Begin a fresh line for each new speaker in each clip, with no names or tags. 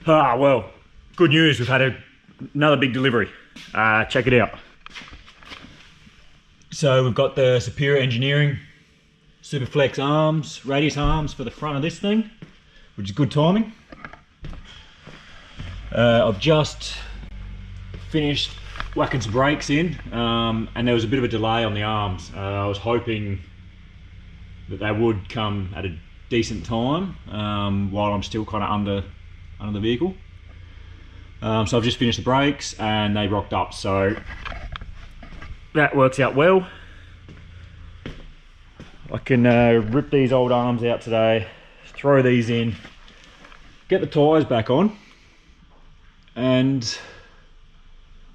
Well, good news, we've had another big delivery. Check it out. So we've got the Surerior Engineering superflex arms, radius arms for the front of this thing, which is good timing. I've just finished whacking some brakes in, and there was a bit of a delay on the arms. I was hoping that they would come at a decent time while I'm still kind of under the vehicle. So I've just finished the brakes and they rocked up, so that works out well. I can rip these old arms out today, throw these in, get the tyres back on, and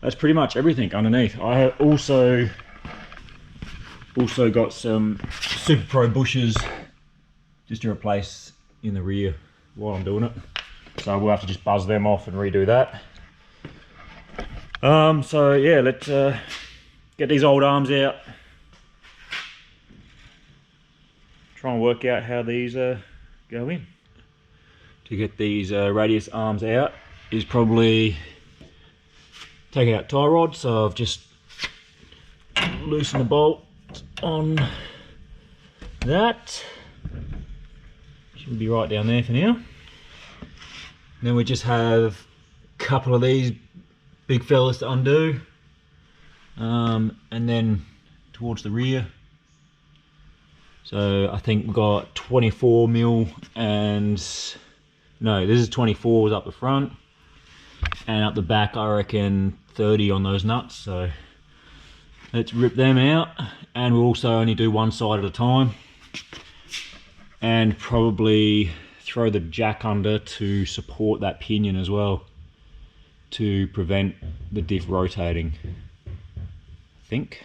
that's pretty much everything underneath. I have also got some Super Pro bushes just to replace in the rear while I'm doing it. So we'll have to just buzz them off and redo that. So yeah, let's get these old arms out. Try and work out how these go in. To get these radius arms out is probably take out tie rod. So I've just loosened the bolt on that. Should be right down there for now. Then we just have a couple of these big fellas to undo, and then towards the rear. So I think we've got 24 mil, and no, this is 24s up the front, and up the back I reckon 30 on those nuts. So let's rip them out, and we'll also only do one side at a time, and probably throw the jack under to support that pinion as well, to prevent the diff rotating, I think.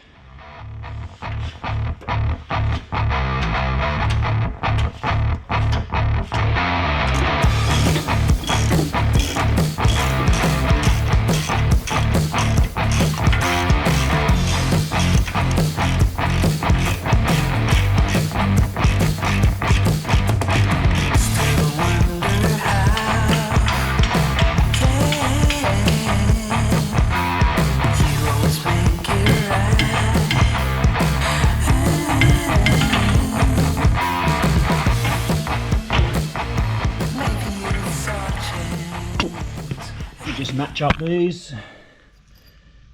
Just match up these.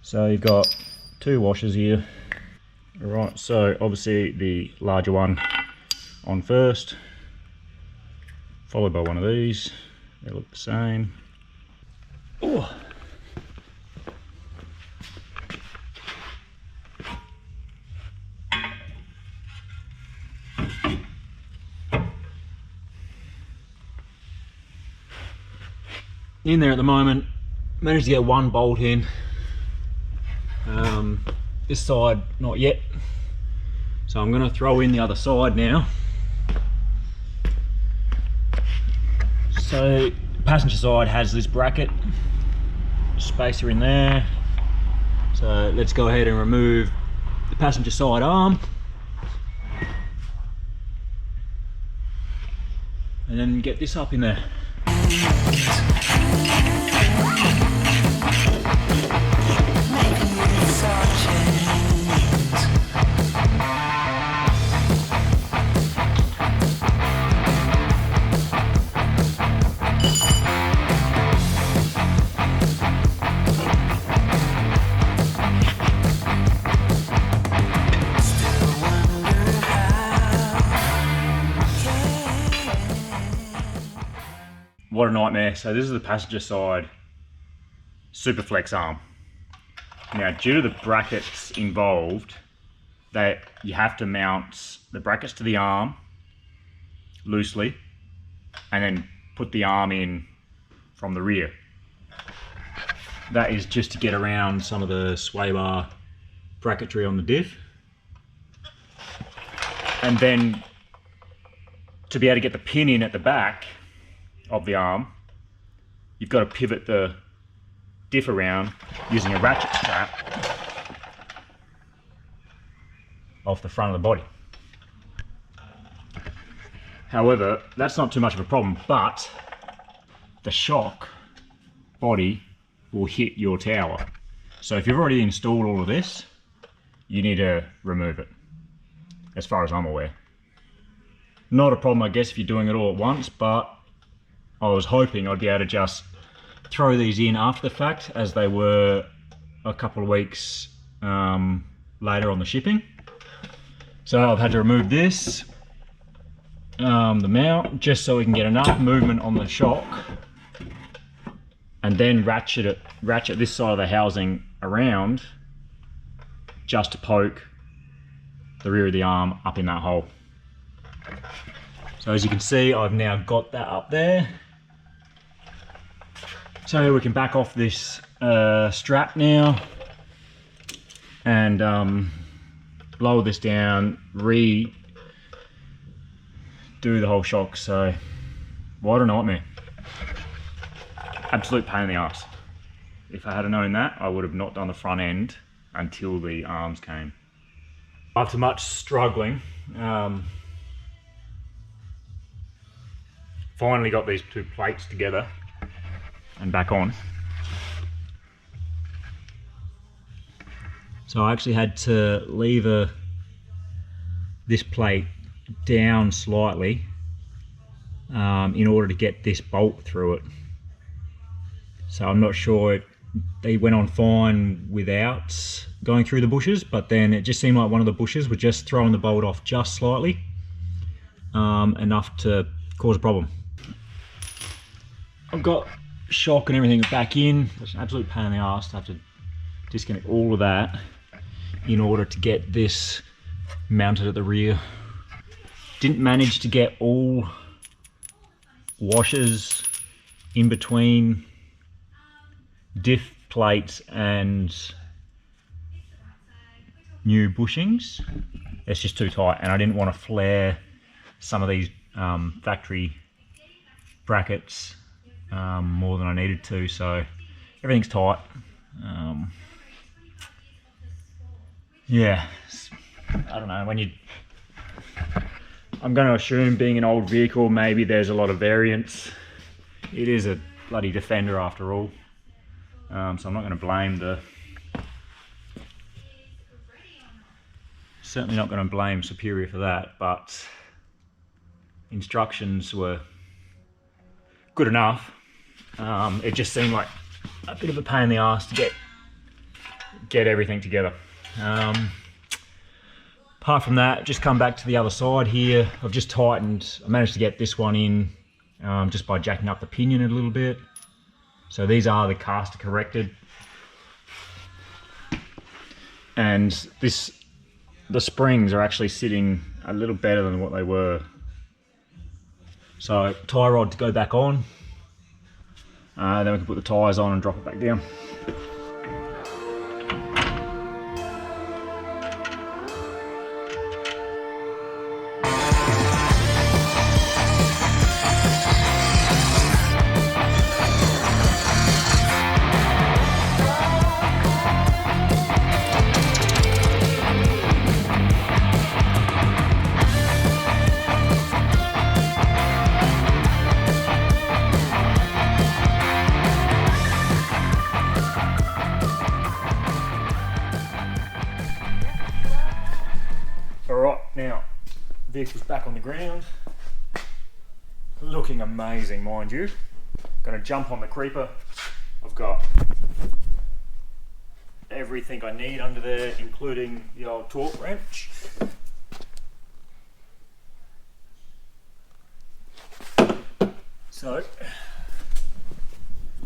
So you've got two washers here. Alright, so obviously the larger one on first, followed by one of these. They look the same. Oh. In there at the moment, managed to get one bolt in. This side not yet, so I'm going to throw in the other side now. So the passenger side has this bracket spacer in there, so let's go ahead and remove the passenger side arm, and then get this up in there. What a nightmare. So this is the passenger side superflex arm. Now, due to the brackets involved, that you have to mount the brackets to the arm loosely and then put the arm in from the rear. That is just to get around some of the sway bar bracketry on the diff. And then to be able to get the pin in at the back of the arm, you've got to pivot the diff around using a ratchet strap off the front of the body. However, that's not too much of a problem, but the shock body will hit your tower. So if you've already installed all of this, you need to remove it, as far as I'm aware. Not a problem, I guess, if you're doing it all at once, but I was hoping I'd be able to just throw these in after the fact, as they were a couple of weeks later on the shipping. So I've had to remove this, the mount, just so we can get enough movement on the shock, and then ratchet this side of the housing around just to poke the rear of the arm up in that hole. So as you can see, I've now got that up there. So we can back off this strap now and lower this down, redo the whole shock. So what a nightmare. Absolute pain in the ass. If I had known that, I would have not done the front end until the arms came. After much struggling, finally got these two plates together and back on. So I actually had to lever this plate down slightly in order to get this bolt through it. So I'm not sure they went on fine without going through the bushes, but then it just seemed like one of the bushes was just throwing the bolt off just slightly, enough to cause a problem. I've got shock and everything back in. It's an absolute pain in the ass to have to disconnect all of that in order to get this mounted at the rear. Didn't manage to get all washers in between diff plates and new bushings. It's just too tight, and I didn't want to flare some of these factory brackets more than I needed to, so everything's tight. Yeah, I don't know, I'm going to assume, being an old vehicle, maybe there's a lot of variance. It is a bloody Defender after all. So I'm not going to blame certainly not going to blame Superior for that, but instructions were good enough. It just seemed like a bit of a pain in the ass to get everything together. Apart from that, just come back to the other side here. I've just tightened, I managed to get this one in just by jacking up the pinion a little bit. So these are the Castor corrected, and the springs are actually sitting a little better than what they were. So tie rod to go back on, then we can put the tyres on and drop it back down. Now, vehicle's back on the ground, looking amazing, mind you. Gonna jump on the creeper. I've got everything I need under there, including the old torque wrench. So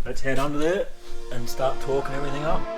let's head under there and start torquing everything up.